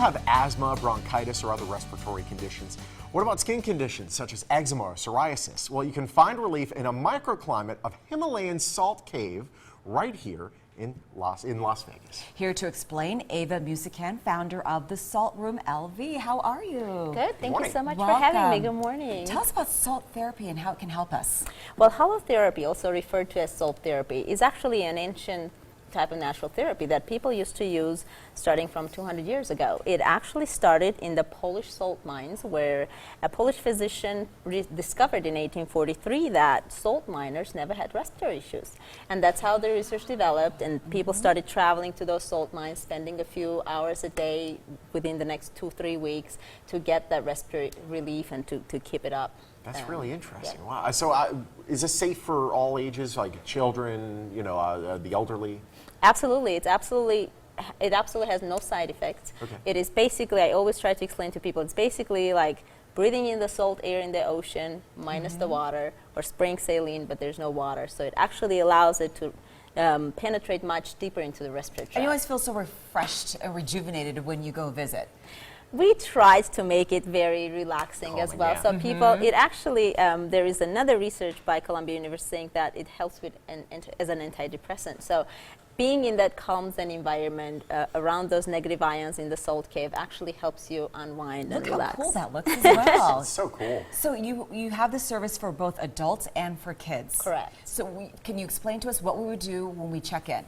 have asthma, bronchitis, or other respiratory conditions? What about skin conditions such as eczema or psoriasis? Well, you can find relief in a microclimate of Himalayan salt cave right here in Las Vegas. Here to explain, Ava Musican, founder of the Salt Room LV. How are you? Good. Thank you so much Welcome. for having me. Good morning. Tell us about salt therapy and how it can help us. Well, halotherapy, also referred to as salt therapy, is actually an ancient type of natural therapy that people used to use starting from 200 years ago. It actually started in the Polish salt mines, where a Polish physician discovered in 1843 that salt miners never had respiratory issues. And that's how the research developed, and people started traveling to those salt mines, spending a few hours a day within the next 2-3 weeks to get that respiratory relief and to keep it up. That's really interesting. Yeah. Wow. So is this safe for all ages, like children, the elderly? Absolutely. It absolutely has no side effects. Okay. It is basically, I always try to explain to people, it's basically like breathing in the salt air in the ocean minus the water, or spraying saline, but there's no water. So it actually allows it to penetrate much deeper into the respiratory tract. And you always feel so refreshed and rejuvenated when you go visit. We tried to make it very relaxing as well. Yeah. So people, it actually, there is another research by Columbia University saying that it helps with as an antidepressant. So being in that calm zen environment around those negative ions in the salt cave actually helps you unwind and relax. Look how cool that looks as well. It's so cool. So you have this service for both adults and for kids. Correct. So can you explain to us what we would do when we check in?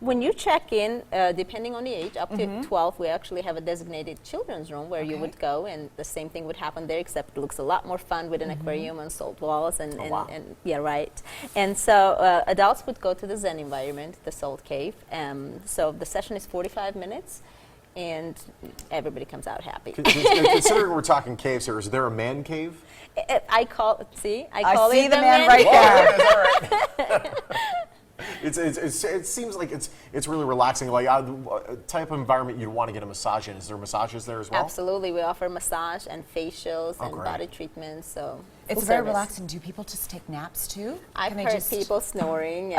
When you check in, depending on the age, up to 12, we actually have a designated children's room where you would go, and the same thing would happen there, except it looks a lot more fun with an aquarium and salt walls, and yeah, right. And so adults would go to the Zen environment, the salt cave. So the session is 45 minutes, and everybody comes out happy. Considering we're talking caves here, is there a man cave? I call it the the man right there. It seems like it's really relaxing. Like type of environment you'd want to get a massage in. Is there massages there as well? Absolutely, we offer massage and facials and great. body treatments. So It's full very service. relaxing. Do people just take naps too? I've Can they heard just- people snoring.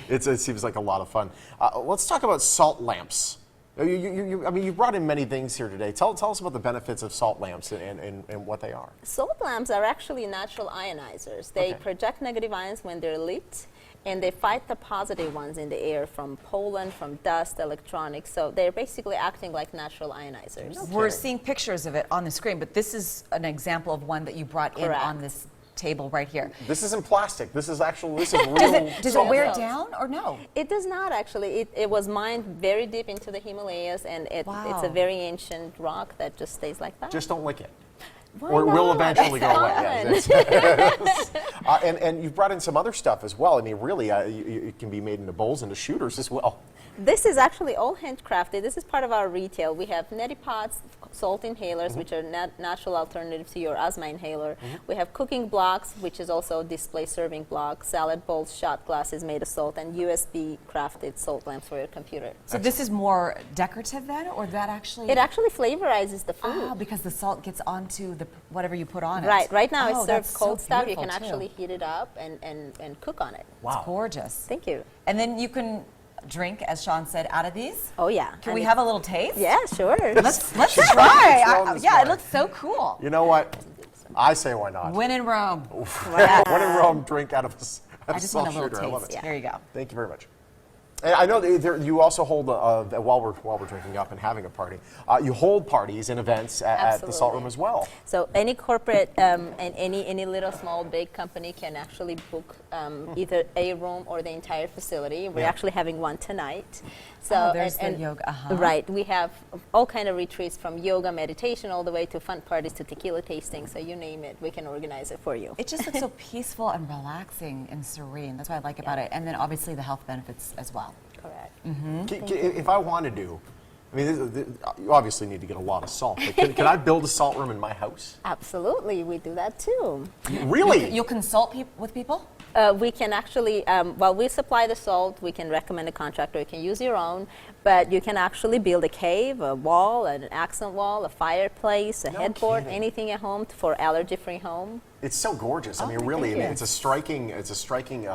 It seems like a lot of fun. Let's talk about salt lamps. I mean, you brought in many things here today. Tell us about the benefits of salt lamps and what they are. Salt lamps are actually natural ionizers. They project negative ions when they're lit, and they fight the positive ones in the air from pollen, from dust, electronics. So they're basically acting like natural ionizers. We're seeing pictures of it on the screen, but this is an example of one that you brought in on this table right here. This isn't plastic. This is real. Does it wear down or no? It does not actually. It was mined very deep into the Himalayas, and it's a very ancient rock that just stays like that. Just don't lick it. Why Or it will not? eventually go away. It's Yeah, and you've brought in some other stuff as well. I mean, really, it can be made into bowls, into shooters as well. This is actually all handcrafted. This is part of our retail. We have neti pots, salt inhalers, which are natural alternatives to your asthma inhaler. We have cooking blocks, which is also display serving blocks, salad bowls, shot glasses made of salt, and USB crafted salt lamps for your computer. So this is more decorative then, or that actually? It actually flavorizes the food. Oh, because the salt gets onto the whatever you put on it. Right. Right now it's that's served cold so stuff. You beautiful, can too. actually heat it up and cook on it. Wow. It's gorgeous. Thank you. And then you can drink, as Sean said, out of these. Oh yeah. Can we have a little taste? Yeah, sure. Let's try. throwing this Yeah, back. it looks so cool. You know what? I say why not. When in Rome. When in Rome, drink out of I just want salt a little shooter. I love taste. it. Here you go. Thank you very much. And I know you also hold, while we're drinking up and having a party, you hold parties and events at the Salt Room as well. So any corporate and any little, small, big company can actually book either a room or the entire facility. We're actually having one tonight. So there's the yoga. Right, we have all kind of retreats from yoga, meditation, all the way to fun parties to tequila tasting. So you name it, we can organize it for you. It just looks so peaceful and relaxing and serene. That's what I like about it. And then obviously the health benefits as well. Correct. If I wanted to, I mean, you obviously need to get a lot of salt, but can I build a salt room in my house? Absolutely, we do that too. Really? You'll consult with people? We can actually, while we supply the salt, we can recommend a contractor. You can use your own, but you can actually build a cave, a wall, an accent wall, a fireplace, a headboard, kidding. anything at home for allergy-free home. It's so gorgeous. I mean, really, thank you. it's a striking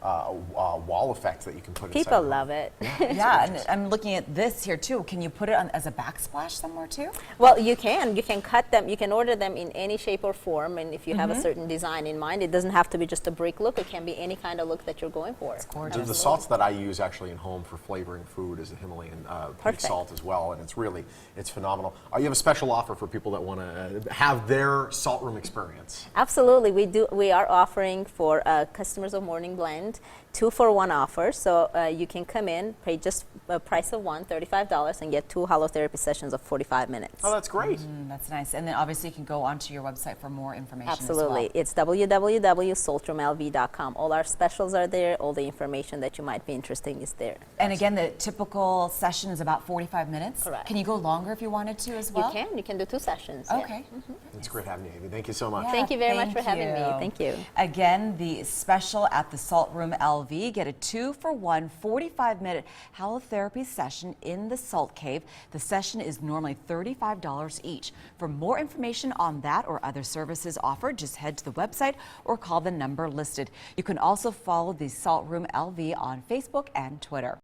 wall effects that you can put inside. People your love home. it. Yeah, and I'm looking at this here too. Can you put it on as a backsplash somewhere too? Well, you can. You can cut them. You can order them in any shape or form. And if you have a certain design in mind, it doesn't have to be just a brick look. It can be any kind of look that you're going for. It's gorgeous. The salts that I use actually in home for flavoring food is a Himalayan pink salt as well, and it's phenomenal. You have a special offer for people that want to have their salt room experience. Absolutely, we do. We are offering for customers of Morning Blend 2-for-1 offer. So you can come in, pay just a price of one, $35, and get 2 halotherapy sessions of 45 minutes. Oh, that's great. That's nice. And then obviously you can go onto your website for more information Absolutely. as well. It's www.saltroomlv.com. All our specials are there. All the information that you might be interested in is there. And again, the typical session is about 45 minutes. Correct. Can you go longer if you wanted to as well? You can. You can do 2 sessions. Okay. Yeah. It's great having you, Amy. Thank you so much. Yeah, Thank you very much for thank having me. you. Thank you. Again, the special at the Salt Room LV, get a 2-for-1 45-minute halotherapy session in the Salt Cave. The session is normally $35 each. For more information on that or other services offered, just head to the website or call the number listed. You can also follow the Salt Room LV on Facebook and Twitter.